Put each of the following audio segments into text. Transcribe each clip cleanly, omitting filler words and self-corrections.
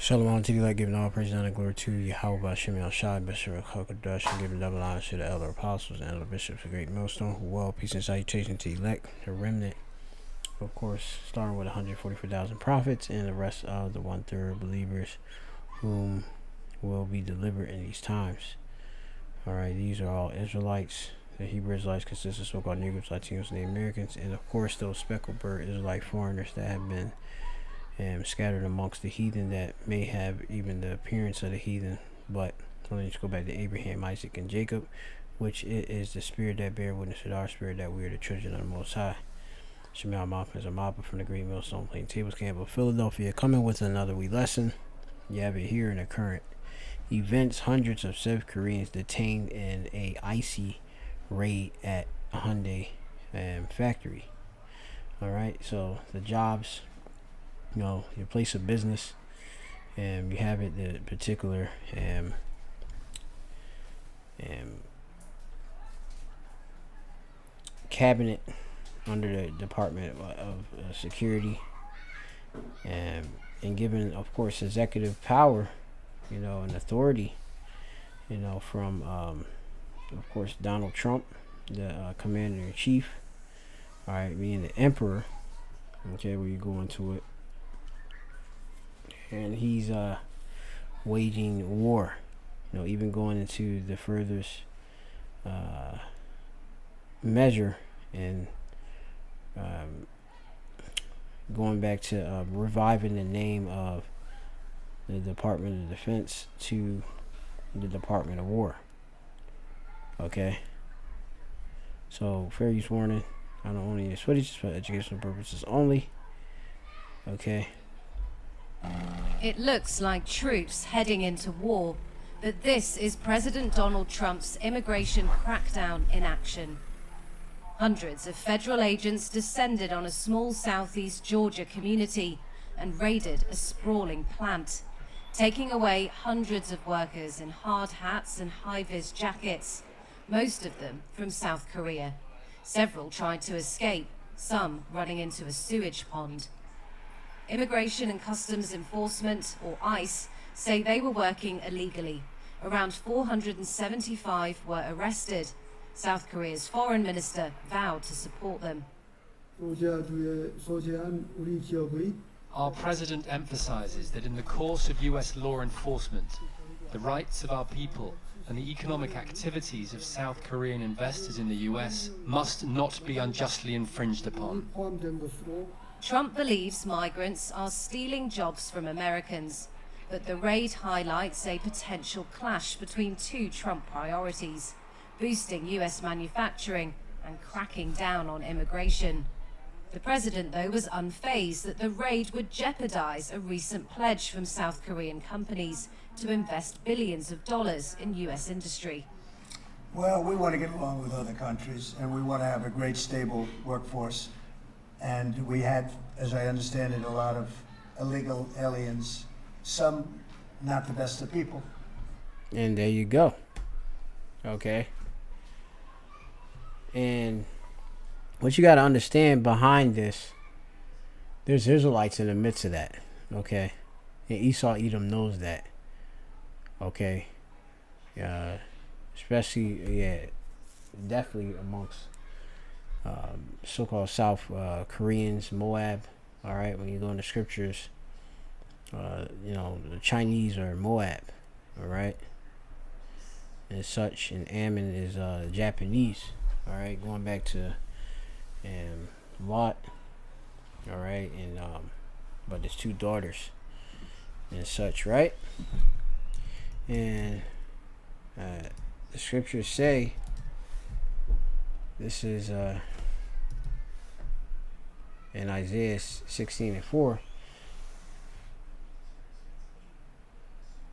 Shalom to you, like giving all praise and honor, glory to Yahweh, Shemi Shai, Bishop Hakadosh, and giving double honor to the elder apostles and elder bishops of Great Millstone. Well, peace and salutation to elect, the remnant, of course, starting with 144,000 prophets and the rest of the 1/3 believers whom will be delivered in these times. Alright, these are all Israelites. The Hebrew Israelites consist of so-called Negroes, Latinos, and Native Americans, and of course those speckled bird Israelite foreigners that have been scattered amongst the heathen that may have even the appearance of the heathen, but let's go back to Abraham, Isaac, and Jacob, which it is the spirit that bear witness with our spirit that we are the children of the Most High. Shemal Mopin is a Mopin from the Great Millstone Plaintables Camp of Philadelphia, coming with another wee lesson. You have it here in the current events. Hundreds of South Koreans detained in a icy raid at a Hyundai factory. Alright, so the jobs, your place of business, and you have it the particular cabinet under the Department of Security, and given, of course, executive power, and authority, from, of course, Donald Trump, the commander-in-chief, all right, being the emperor. Okay, where you go into it. And he's waging war, even going into the furthest measure, and going back to reviving the name of the Department of Defense to the Department of War. Okay, so fair use warning, I don't only use footage for educational purposes only. Okay. It looks like troops heading into war, but this is President Donald Trump's immigration crackdown in action. Hundreds of federal agents descended on a small southeast Georgia community and raided a sprawling plant, taking away hundreds of workers in hard hats and high-vis jackets, most of them from South Korea. Several tried to escape, some running into a sewage pond. Immigration and Customs Enforcement, or ICE, say they were working illegally. Around 475 were arrested. South Korea's foreign minister vowed to support them. Our president emphasizes that in the course of US law enforcement, the rights of our people and the economic activities of South Korean investors in the US must not be unjustly infringed upon. Trump believes migrants are stealing jobs from Americans, but the raid highlights a potential clash between two Trump priorities: boosting US manufacturing and cracking down on immigration. The president, though, was unfazed that the raid would jeopardize a recent pledge from South Korean companies to invest billions of dollars in US industry. Well, we want to get along with other countries, and we want to have a great, stable workforce. And we had, as I understand it, a lot of illegal aliens, some not the best of people. And there you go. Okay. And what you got to understand behind this, there's Israelites in the midst of that. Okay. And Esau Edom knows that. Okay. Especially, definitely amongst so-called South Koreans, Moab. All right, when you go in the scriptures, the Chinese are Moab. All right, and such, and Ammon is Japanese. All right, going back to Lot. All right, and but there's two daughters and such, right? And the scriptures say, this is in Isaiah 16:4.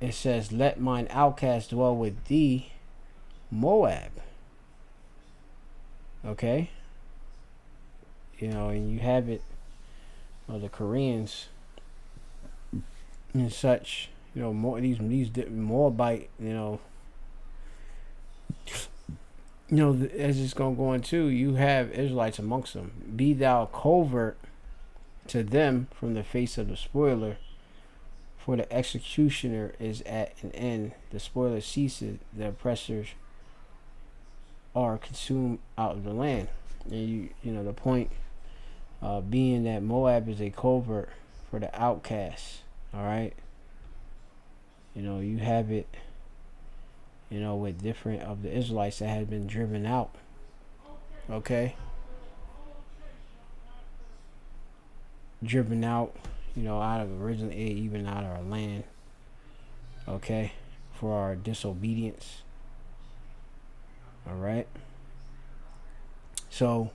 It says, "Let mine outcast dwell with thee, Moab." Okay, and you have it, the Koreans and such, more these Moabite, as it's going to go into, you have Israelites amongst them. Be thou covert to them from the face of the spoiler, For the executioner is at an end, the spoiler ceases, the oppressors are consumed out of the land. And you know the point being that Moab is a covert for the outcasts. All right. You know, you have it, you know, with different of the Israelites that had been driven out. Okay. Driven out, you know, out of originally even out of our land. Okay. For our disobedience. All right. So,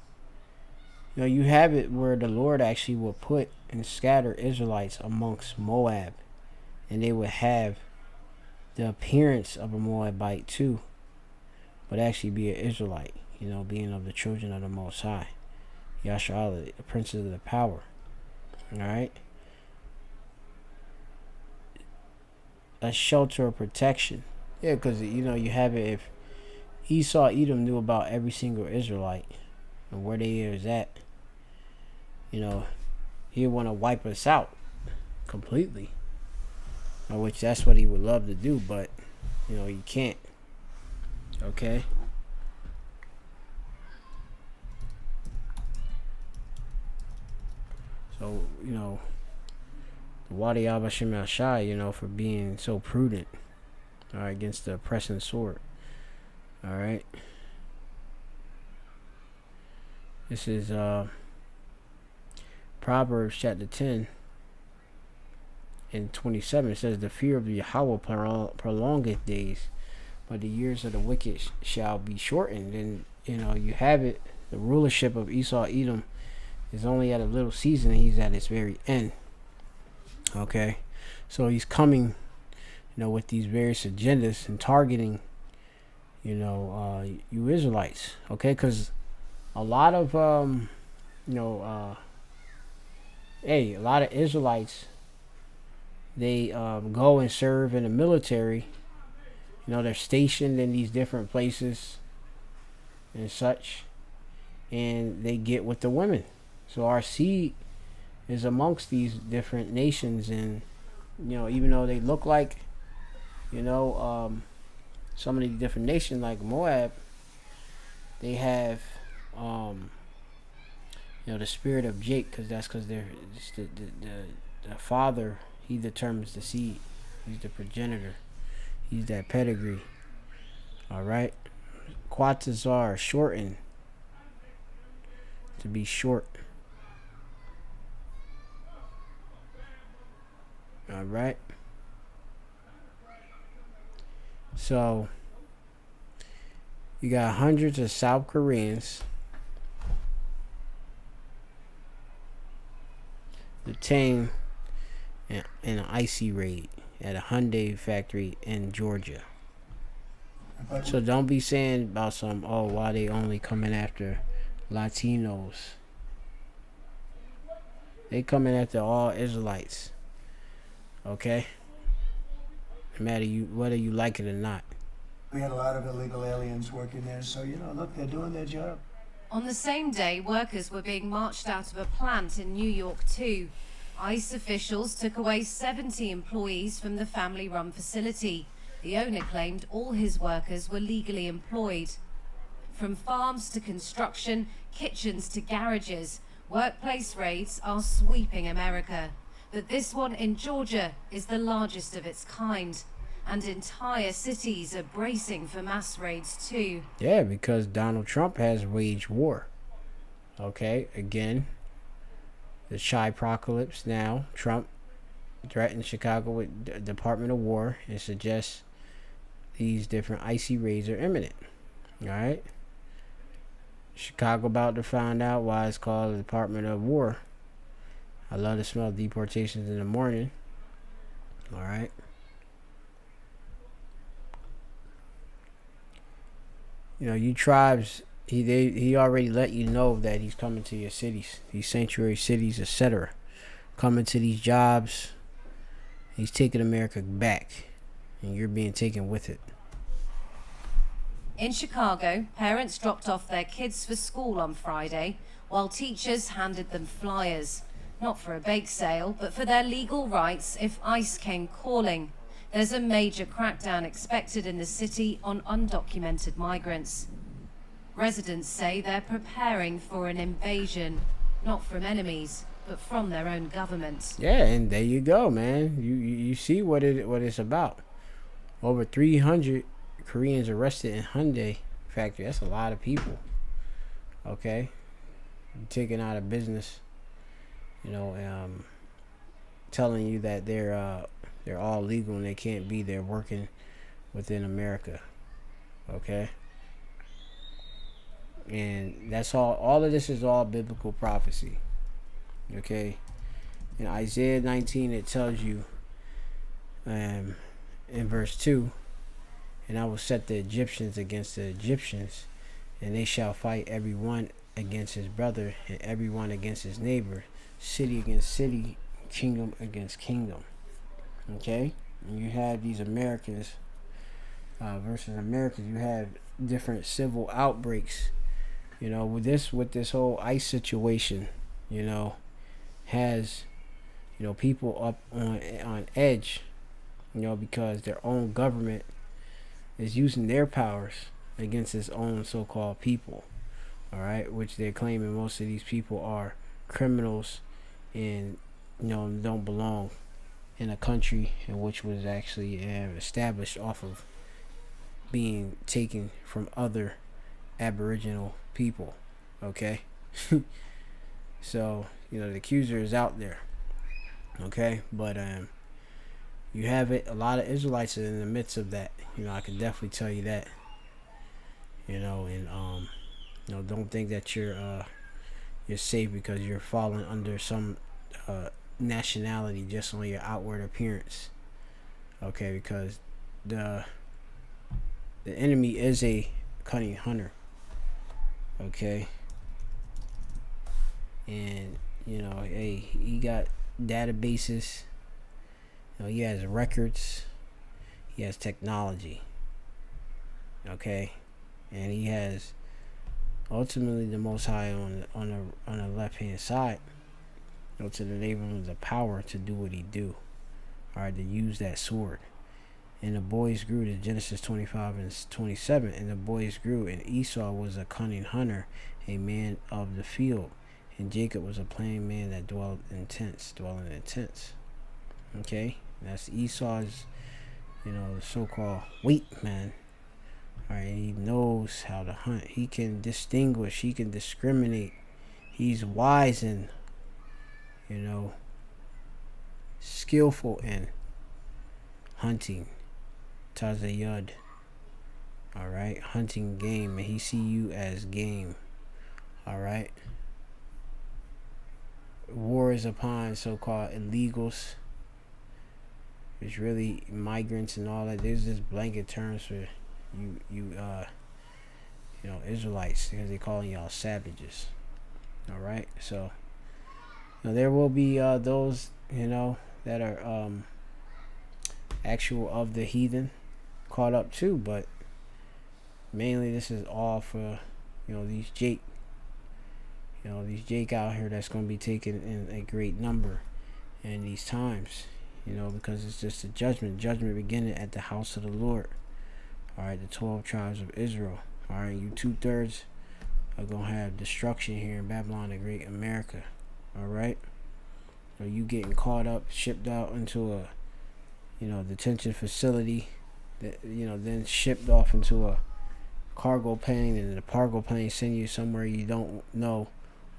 you know, you have it where the Lord actually will put and scatter Israelites amongst Moab, and they would have the appearance of a Moabite too, but actually be an Israelite, you know, being of the children of the Most High, Yasha'Allah, the princes of the power. All right. A shelter of protection. Yeah, because, you know, you have it if Esau, Edom knew about every single Israelite and where they is at, you know, he'd want to wipe us out completely. Which that's what he would love to do, but, you know, you can't. Okay? So, you know, Wadi Abba Shem Shai, you know, for being so prudent, all right, against the oppressing sword. All right. This is Proverbs chapter 10 and 27. It says, the fear of Yahweh prolongeth days, but the years of the wicked shall be shortened. And, you know, you have it. The rulership of Esau Edom is only at a little season. He's at its very end. Okay. So he's coming, you know, with these various agendas and targeting, you know, you Israelites. Okay. Because a lot of, you know, a lot of Israelites, they go and serve in the military. You know, they're stationed in these different places and such, and they get with the women. So our seed is amongst these different nations, and, you know, even though they look like, you know, some of these different nations like Moab, they have, you know, the spirit of Jake, because they're the father. He determines the seed. He's the progenitor. He's that pedigree. All right. Quarters are shortened to be short. All right. So you got hundreds of South Koreans detained in an icy raid at a Hyundai factory in Georgia. So don't be saying about some, oh, why they only coming after Latinos. They coming after all Israelites. Okay? No matter whether you like it or not. We had a lot of illegal aliens working there, so, you know, look, they're doing their job. On the same day, workers were being marched out of a plant in New York too. ICE officials took away 70 employees from the family-run facility. The owner claimed all his workers were legally employed. From farms to construction, kitchens to garages, workplace raids are sweeping America. But this one in Georgia is the largest of its kind. And entire cities are bracing for mass raids too. Yeah, because Donald Trump has waged war. Okay, again, the Shy Apocalypse now. Trump threatened Chicago with Department of War and suggests these different icy raids are imminent. Alright? Chicago about to find out why it's called the Department of War. I love to smell deportations in the morning. Alright? You know, you tribes, he already let you know that he's coming to your cities, these sanctuary cities, etc. Coming to these jobs. He's taking America back, and you're being taken with it. In Chicago, parents dropped off their kids for school on Friday, while teachers handed them flyers. not for a bake sale, but for their legal rights if ICE came calling. There's a major crackdown expected in the city on undocumented migrants. Residents say they're preparing for an invasion, not from enemies, but from their own government. Yeah, and there you go, man. You see what it's about. Over 300 Koreans arrested in Hyundai factory. That's a lot of people. Okay, taken out of business. You know, telling you that they're all legal and they can't be there working within America. Okay, and that's all of this is all biblical prophecy. Okay, in Isaiah 19 it tells you in verse 2, and I will set the Egyptians against the Egyptians, and they shall fight every one against his brother and every one against his neighbor, city against city, kingdom against kingdom. Okay, and you have these Americans versus Americans. You have different civil outbreaks. You know, with this whole ICE situation, you know, has, you know, people up on edge, you know, because their own government is using their powers against its own so-called people. All right, which they're claiming most of these people are criminals and, you know, don't belong in a country in which was actually established off of being taken from other Aboriginal people. Okay. So, you know, the accuser is out there. Okay, but you have it. A lot of Israelites are in the midst of that. You know, I can definitely tell you that. You know, and you know, don't think that you're safe because you're falling under some nationality just on your outward appearance. Okay, because the enemy is a cunning hunter. Okay, and you know, hey, he got databases. You know, he has records. He has technology. Okay, and he has ultimately the Most High on the left hand side. You know, to enable him the power to do what he do. All right, to use that sword. And the boys grew, to Genesis 25 and 27. And the boys grew, and Esau was a cunning hunter, a man of the field. And Jacob was a plain man that dwelling in tents. Okay, that's Esau's, you know, the so-called weight man. All right, he knows how to hunt. He can distinguish. He can discriminate. He's wise and, you know, skillful in hunting. Tazayud. Alright, hunting game, and he see you as game. Alright. War is upon so-called illegals. It's really migrants and all that. There's just blanket terms for you know, Israelites, because they calling y'all savages. Alright, so you know, there will be those, you know, that are actual of the heathen caught up too, but mainly this is all for, you know, these Jake out here that's going to be taken in a great number in these times, you know, because it's just a judgment beginning at the house of the Lord. All right, the 12 tribes of Israel. All right, you 2/3 are going to have destruction here in Babylon, the great America. All right, so you getting caught up, shipped out into a, you know, detention facility, that, you know, then shipped off into a cargo plane, and the cargo plane send you somewhere you don't know,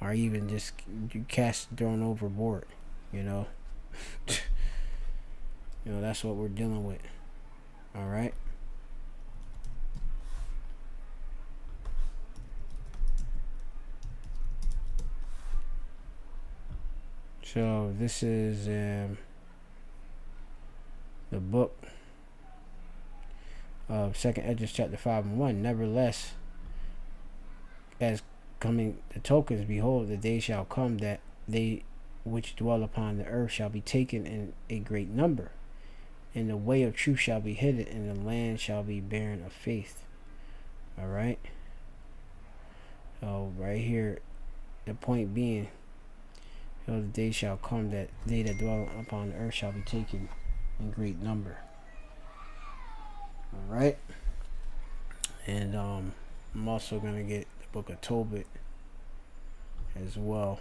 or even just you thrown overboard. You know, you know, that's what we're dealing with. All right. So this is the book of 2nd Esdras chapter 5 and 1. Nevertheless, as coming the tokens, behold, the day shall come that they which dwell upon the earth shall be taken in a great number, and the way of truth shall be hidden, and the land shall be barren of faith. All right. So right here, the point being, So the day shall come that they that dwell upon the earth shall be taken in great number. Alright? And I'm also gonna get the book of Tobit as well.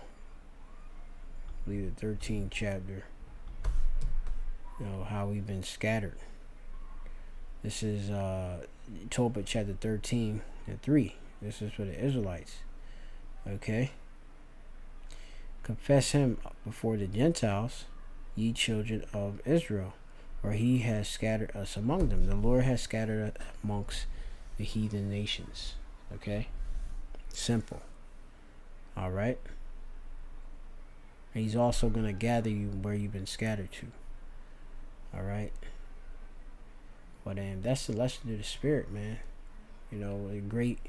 I believe the 13th chapter. You know, how we've been scattered. This is Tobit chapter 13 and 3. This is for the Israelites. Okay? Confess him before the Gentiles, ye children of Israel, for he has scattered us among them. The Lord has scattered us amongst the heathen nations. Okay? Simple. Alright? And he's also going to gather you where you've been scattered to. Alright? But that's the lesson of the Spirit, man. You know, a great,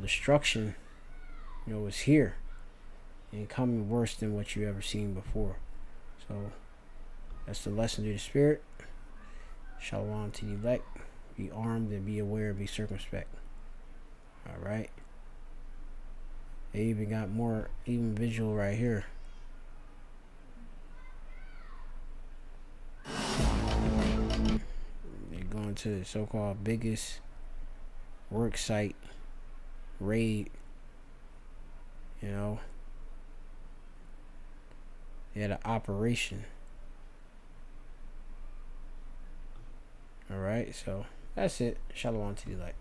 destruction, is here. And coming worse than what you ever seen before. So, that's the lesson of the Spirit. Shalom to the elect. Be armed and be aware and be circumspect. Alright? They even got more, even visual right here. They're going to the so-called biggest work site raid. They had an operation. Alright, so that's it. Shalom to the elect.